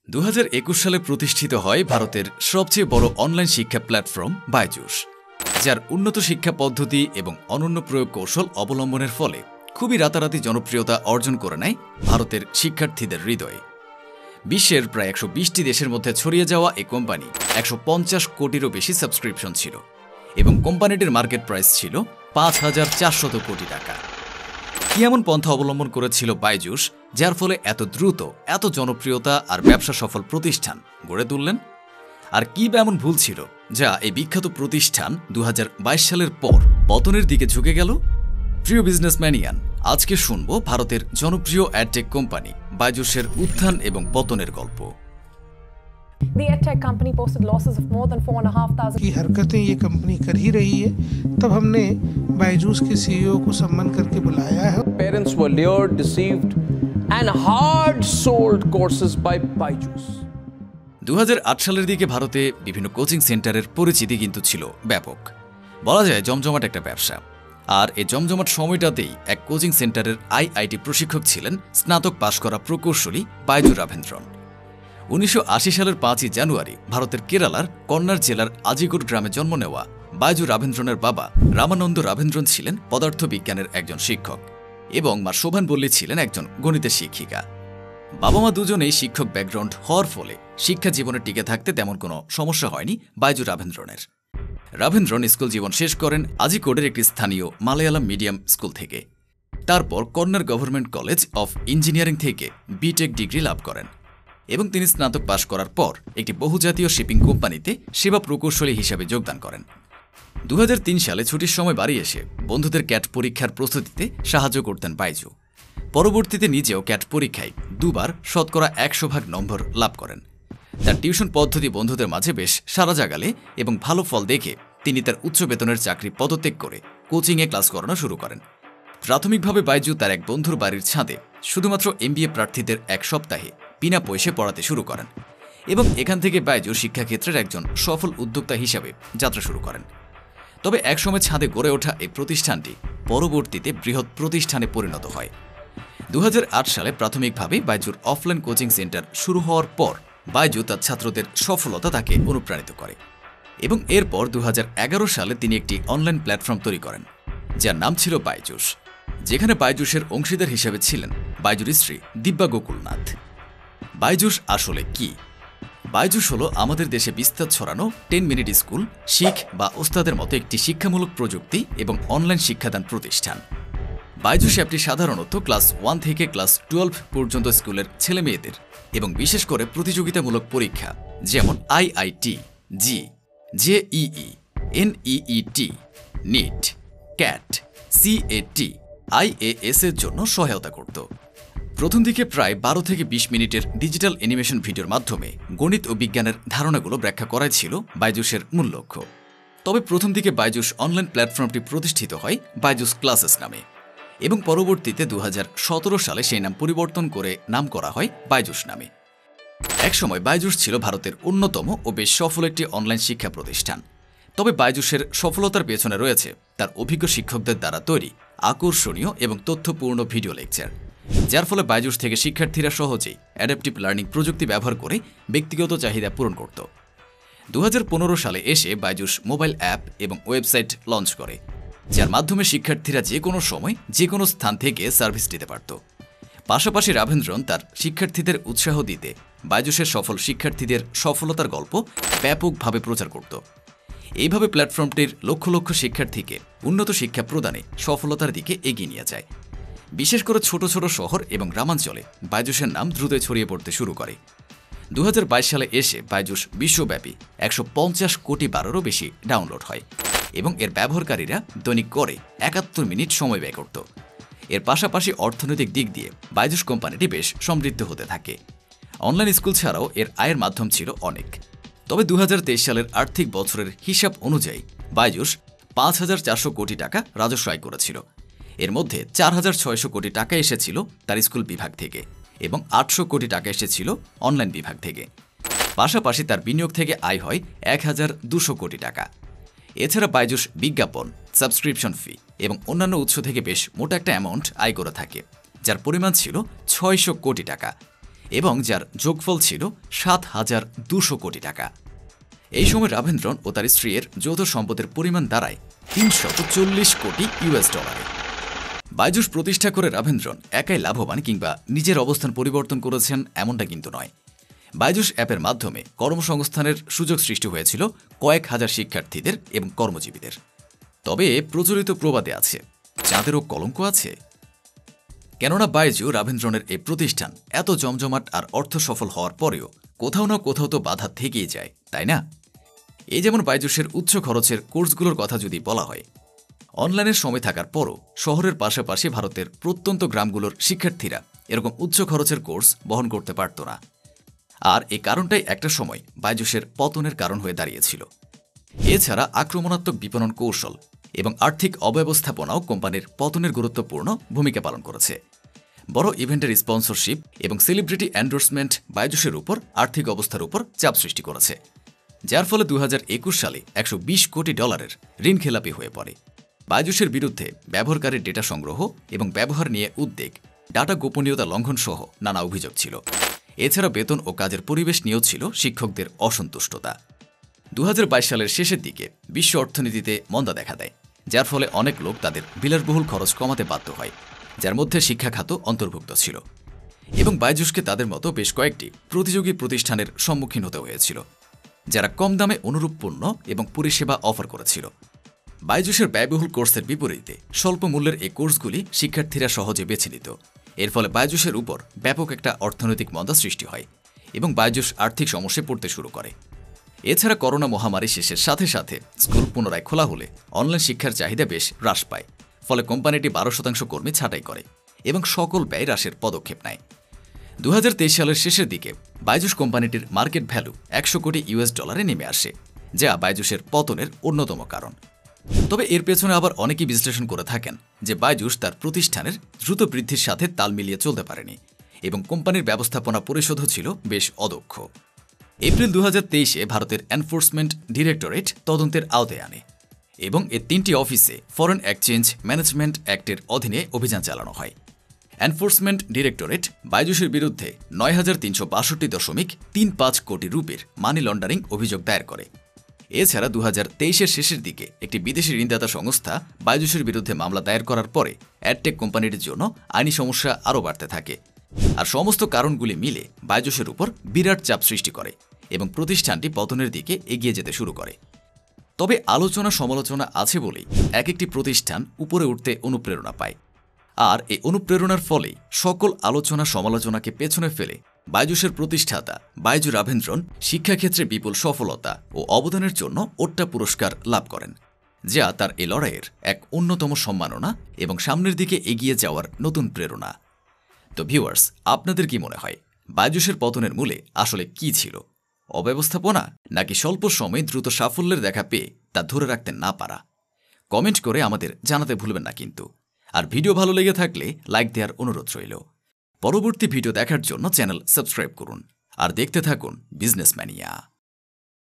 2021 সালে প্রতিষ্ঠিত হয় ভারতের সবচেয়ে বড় অনলাইন শিক্ষা প্ল্যাটফর্ম বাইজুস, যার উন্নত শিক্ষা পদ্ধতি এবং অনন্য প্রয়োগ কৌশল অবলম্বনের ফলে খুবই রাতারাতি জনপ্রিয়তা অর্জন করে নেয় ভারতের শিক্ষার্থীদের হৃদয়ে। বিশ্বের প্রায় 120টি দেশের মধ্যে ছড়িয়ে যাওয়া এই কোম্পানি 150 কোটিরও বেশি সাবস্ক্রিপশন ছিল এবং কোম্পানিটির মার্কেট প্রাইস ছিল 5,400 কোটি টাকা। কি এমন পন্থা অবলম্বন করেছিল বাইজুস যার ফলে এত দ্রুত এত জনপ্রিয়তা আর ব্যবসা সফল প্রতিষ্ঠান গড়ে তুললেন? আর কি বা এমন ভুল ছিল যা এই বিখ্যাত প্রতিষ্ঠান 2022 সালের পর পতনের দিকে ঝুঁকে গেল? প্রিয় বিজনেসম্যানিয়ান, আজকে শুনব ভারতের জনপ্রিয় অ্যাডটেক কোম্পানি বাইজুসের উত্থান এবং পতনের গল্প। The EdTech company posted losses of more than 4,500 की हरकतें ये कंपनी कर ही रही है, तब हमने बायजूस के सीईओ को सम्मान करके बुलाया है। Parents were lured, deceived, and hard sold courses by Byju's. 2008 সালের দিকে ভারতে বিভিন্ন কোচিং সেন্টারের পরিচিতি কিন্তু ছিল ব্যাপক, বলা যায় জমজমাট একটা ব্যবসা। আর এই জমজমাট সময়টাতেই এক কোচিং সেন্টারের আইআইটি প্রশিক্ষক ছিলেন স্নাতক পাশ করা প্রকৌশলী বাইজু রাভেন্দ্রন। 1980 সালের 5ই জানুয়ারি ভারতের কেরালার কন্নড় জেলার আজিগড় গ্রামে জন্ম নেওয়া বাইজু রাভেন্দ্রনের বাবা রামানন্দ রাভেন্দ্রন ছিলেন পদার্থবিজ্ঞানের একজন শিক্ষক এবং মা শোভানবল্লী ছিলেন একজন গণিতের শিক্ষিকা। বাবা মা দুজনেই শিক্ষক ব্যাকগ্রাউন্ড হওয়ার ফলে শিক্ষা জীবনে টিকে থাকতে তেমন কোনো সমস্যা হয়নি বাইজু রাভেন্দ্রনের। রাভেন্দ্রন স্কুল জীবন শেষ করেন আজিকোডের একটি স্থানীয় মালায়ালাম মিডিয়াম স্কুল থেকে। তারপর Kannada government college of engineering থেকে বিটেক ডিগ্রি লাভ করেন এবং তিনি স্নাতক পাশ করার পর একটি বহুজাতীয় শিপিং কোম্পানিতে সেবা প্রকৌশলী হিসাবে যোগদান করেন। 2003 সালে ছুটির সময় বাড়ি এসে বন্ধুদের ক্যাট পরীক্ষার প্রস্তুতিতে সাহায্য করতেন বাইজু। পরবর্তীতে নিজেও ক্যাট পরীক্ষায় দুবার শতকরা 100% নম্বর লাভ করেন। তার টিউশন পদ্ধতি বন্ধুদের মাঝে বেশ সাড়া জাগালে এবং ভালো ফল দেখে তিনি তার উচ্চ বেতনের চাকরি পদত্যাগ করে কোচিংয়ে ক্লাস করানো শুরু করেন। প্রাথমিকভাবে বাইজু তার এক বন্ধুর বাড়ির ছাদে শুধুমাত্র এমবিএ প্রার্থীদের এক সপ্তাহে বিনা পয়সায় পড়াতে শুরু করেন এবং এখান থেকে বাইজু শিক্ষাক্ষেত্রের একজন সফল উদ্যোক্তা হিসাবে যাত্রা শুরু করেন। তবে একসময় ছাদে গড়ে ওঠা এই প্রতিষ্ঠানটি পরবর্তীতে বৃহৎ প্রতিষ্ঠানে পরিণত হয়। 2008 সালে প্রাথমিকভাবে বাইজুর অফলাইন কোচিং সেন্টার শুরু হওয়ার পর বাইজু তার ছাত্রদের সফলতা তাকে অনুপ্রাণিত করে এবং এরপর 2011 সালে তিনি একটি অনলাইন প্ল্যাটফর্ম তৈরি করেন যার নাম ছিল বাইজুস, যেখানে বাইজুসের অংশীদার হিসেবে ছিলেন বাইজুর স্ত্রী দিব্যা গোকুলনাথ। বাইজুস আসলে কি? বাইজুস হলো আমাদের দেশে বিস্তার ছড়ানো 10 মিনিট স্কুল, শিখ বা ওস্তাদের মতো একটি শিক্ষামূলক প্রযুক্তি এবং অনলাইন শিক্ষাদান প্রতিষ্ঠান। বাইজুস অ্যাপটি সাধারণত ক্লাস 1 থেকে ক্লাস 12 পর্যন্ত স্কুলের ছেলে মেয়েদের এবং বিশেষ করে প্রতিযোগিতামূলক পরীক্ষা যেমন IIT, JEE, NEET, NEET, CAT, CAT, IAS এর জন্য সহায়তা করত। প্রথম দিকে প্রায় 12 থেকে 20 মিনিটের ডিজিটাল অ্যানিমেশন ভিডিওর মাধ্যমে গণিত ও বিজ্ঞানের ধারণাগুলো ব্যাখ্যা করাই ছিল বাইজুসের মূল লক্ষ্য। তবে প্রথম দিকে বাইজুস অনলাইন প্ল্যাটফর্মটি প্রতিষ্ঠিত হয় বাইজুস ক্লাসেস নামে এবং পরবর্তীতে 2017 সালে সেই নাম পরিবর্তন করে নাম করা হয় বাইজুস নামে। একসময় বাইজুস ছিল ভারতের অন্যতম ও বেশ সফল একটি অনলাইন শিক্ষা প্রতিষ্ঠান। তবে বাইজুসের সফলতার পেছনে রয়েছে তার অভিজ্ঞ শিক্ষকদের দ্বারা তৈরি আকর্ষণীয় এবং তথ্যপূর্ণ ভিডিও লেকচার, যার ফলে বাইজুস থেকে শিক্ষার্থীরা সহজেই অ্যাডাপটিভ লার্নিং প্রযুক্তি ব্যবহার করে ব্যক্তিগত চাহিদা পূরণ করত। 2015 সালে এসে বাইজুস মোবাইল অ্যাপ এবং ওয়েবসাইট লঞ্চ করে, যার মাধ্যমে শিক্ষার্থীরা যে কোনো সময় যে কোনো স্থান থেকে সার্ভিস দিতে পারত। পাশাপাশি রাভেন্দ্রন তার শিক্ষার্থীদের উৎসাহ দিতে বাইজুসের সফল শিক্ষার্থীদের সফলতার গল্প ব্যাপকভাবে প্রচার করত। এইভাবে প্ল্যাটফর্মটির লক্ষ লক্ষ শিক্ষার্থীকে উন্নত শিক্ষা প্রদানে সফলতার দিকে এগিয়ে নিয়ে যায়। বিশেষ করে ছোট ছোট শহর এবং গ্রামাঞ্চলে বাইজুসের নাম দ্রুত ছড়িয়ে পড়তে শুরু করে। 2022 সালে এসে বাইজুস বিশ্বব্যাপী 150 কোটি বারেরও বেশি ডাউনলোড হয় এবং এর ব্যবহারকারীরা দৈনিক গড়ে 71 মিনিট সময় ব্যয় করত। এর পাশাপাশি অর্থনৈতিক দিক দিয়ে বাইজুস কোম্পানিটি বেশ সমৃদ্ধ হতে থাকে। অনলাইন স্কুল ছাড়াও এর আয়ের মাধ্যম ছিল অনেক। তবে 2023 সালের আর্থিক বছরের হিসাব অনুযায়ী বাইজুস 5,400 কোটি টাকা রাজস্ব আয় করেছিল। এর মধ্যে 4,600 কোটি টাকা এসেছিল তার স্কুল বিভাগ থেকে এবং 800 কোটি টাকা এসেছিল অনলাইন বিভাগ থেকে। পাশাপাশি তার বিনিয়োগ থেকে আয় হয় 1,200 কোটি টাকা। এছাড়া বাইজুস বিজ্ঞাপন, সাবস্ক্রিপশন ফি এবং অন্যান্য উৎস থেকে বেশ মোটা একটা অ্যামাউন্ট আয় করে থাকে, যার পরিমাণ ছিল 600 কোটি টাকা। এবং যার যোগফল ছিল ৭,২০০ কোটি টাকা। এই সময় রাভেন্দ্রন ও তার স্ত্রীর যৌথ সম্পদের পরিমাণ দাঁড়ায় ৩৪০ কোটি ইউএস ডলারে। বাইজুস প্রতিষ্ঠা করে রাভেন্দ্রন একাই লাভবান কিংবা নিজের অবস্থান পরিবর্তন করেছেন এমনটা কিন্তু নয়। বাইজুস অ্যাপের মাধ্যমে কর্মসংস্থানের সুযোগ সৃষ্টি হয়েছিল কয়েক হাজার শিক্ষার্থীদের এবং কর্মজীবীদের। তবে প্রচলিত প্রবাদে আছে, যাদেরও কলঙ্ক আছে। কেননা বাইজু রাভেন্দ্রনের এই প্রতিষ্ঠান এত জমজমাট আর অর্থ সফল হওয়ার পরেও কোথাও না কোথাও তো বাধা থেকেই যায়, তাই না? এই যেমন বাইজুসের উচ্চ খরচের কোর্সগুলোর কথা যদি বলা হয়, অনলাইনের সময় থাকার পরও শহরের পাশাপাশি ভারতের প্রত্যন্ত গ্রামগুলোর শিক্ষার্থীরা এরকম উচ্চ খরচের কোর্স বহন করতে পারত না। আর এই কারণটাই একটা সময় বাইজুসের পতনের কারণ হয়ে দাঁড়িয়েছিল। এছাড়া আক্রমণাত্মক বিপণন কৌশল এবং আর্থিক অব্যবস্থাপনাও কোম্পানির পতনের গুরুত্বপূর্ণ ভূমিকা পালন করেছে। বড় ইভেন্টের স্পন্সরশিপ এবং সেলিব্রিটি এন্ডোর্সমেন্ট বাইজুসের উপর আর্থিক অবস্থার উপর চাপ সৃষ্টি করেছে, যার ফলে ২০২১ সালে ১২০ কোটি ডলারের ঋণখেলাপি হয়ে পড়ে। বাইজুসের বিরুদ্ধে ব্যবহারকারীর ডেটা সংগ্রহ এবং ব্যবহার নিয়ে উদ্বেগ, ডাটা গোপনীয়তা লঙ্ঘন সহ নানা অভিযোগ ছিল। এছাড়া বেতন ও কাজের পরিবেশ নিয়েও ছিল শিক্ষকদের অসন্তুষ্টতা। ২০২২ সালের শেষের দিকে বিশ্ব অর্থনীতিতে মন্দা দেখা দেয়, যার ফলে অনেক লোক তাদের বিলাসবহুল খরচ কমাতে বাধ্য হয়, যার মধ্যে শিক্ষা খাতও অন্তর্ভুক্ত ছিল। এবং বাইজুসকে তাদের মতো বেশ কয়েকটি প্রতিযোগী প্রতিষ্ঠানের সম্মুখীন হতে হয়েছিল, যারা কম দামে অনুরূপ পণ্য এবং পরিষেবা অফার করেছিল। বাইজুসের ব্যয়বহুল কোর্সের বিপরীতে স্বল্প মূল্যের এই কোর্সগুলি শিক্ষার্থীরা সহজে বেছে নিত। এর ফলে বাইজুসের উপর ব্যাপক একটা অর্থনৈতিক মন্দা সৃষ্টি হয় এবং বাইজুস আর্থিক সমস্যায় পড়তে শুরু করে। এছাড়া করোনা মহামারী শেষের সাথে সাথে স্কুল পুনরায় খোলা হলে অনলাইন শিক্ষার চাহিদা বেশ হ্রাস পায়। ফলে কোম্পানিটি ১২% কর্মী ছাঁটাই করে এবং সকল ব্যয় হ্রাসের পদক্ষেপ নেয়। ২০২৩ সালের শেষের দিকে বাইজুস কোম্পানিটির মার্কেট ভ্যালু ১০০ কোটি ইউএস ডলারে নেমে আসে, যা বাইজুসের পতনের অন্যতম কারণ। তবে এর পেছনে আবার অনেকেই বিশ্লেষণ করে থাকেন যে বাইজুস তার প্রতিষ্ঠানের দ্রুত বৃদ্ধির সাথে তাল মিলিয়ে চলতে পারেনি এবং কোম্পানির ব্যবস্থাপনা পরিষদও ছিল বেশ অদক্ষ। এপ্রিল ২০২৩-এ ভারতের এনফোর্সমেন্ট ডিরেক্টরেট তদন্তের আওতায় আনে এবং এর ৩টি অফিসে ফরেন এক্সচেঞ্জ ম্যানেজমেন্ট অ্যাক্টের অধীনে অভিযান চালানো হয়। এনফোর্সমেন্ট ডিরেক্টরেট বাইজুসের বিরুদ্ধে ৯,৩৬২.৩৫ কোটি রুপির মানি লন্ডারিং অভিযোগ দায়ের করে। এছাড়া ২০২৩-এর শেষের দিকে একটি বিদেশি ঋণদাতা সংস্থা বাইজুসের বিরুদ্ধে মামলা দায়ের করার পরে অ্যাডটেক কোম্পানিটির জন্য আইনি সমস্যা আরও বাড়তে থাকে। আর সমস্ত কারণগুলি মিলে বাইজুসের উপর বিরাট চাপ সৃষ্টি করে এবং প্রতিষ্ঠানটি পতনের দিকে এগিয়ে যেতে শুরু করে। তবে আলোচনা সমালোচনা আছে বলেই এক একটি প্রতিষ্ঠান উপরে উঠতে অনুপ্রেরণা পায়। আর এই অনুপ্রেরণার ফলেই সকল আলোচনা সমালোচনাকে পেছনে ফেলে বাইজুসের প্রতিষ্ঠাতা বাইজু রাভেন্দ্রন শিক্ষাক্ষেত্রে বিপুল সফলতা ও অবদানের জন্য ওট্টা পুরস্কার লাভ করেন, যা তার এই লড়াইয়ের এক অন্যতম সম্মাননা এবং সামনের দিকে এগিয়ে যাওয়ার নতুন প্রেরণা। তো ভিউয়ার্স, আপনাদের কি মনে হয় বাইজুসের পতনের মূলে আসলে কি ছিল? অব্যবস্থাপনা নাকি স্বল্প সময়ে দ্রুত সাফল্যের দেখা পেয়ে তা ধরে রাখতে না পারা? কমেন্ট করে আমাদের জানাতে ভুলবেন না কিন্তু। আর ভিডিও ভালো লেগে থাকলে লাইক দেওয়ার অনুরোধ রইল। পরবর্তী ভিডিও দেখার জন্য চ্যানেল সাবস্ক্রাইব করুন আর দেখতে থাকুন বিজনেস ম্যানিয়া।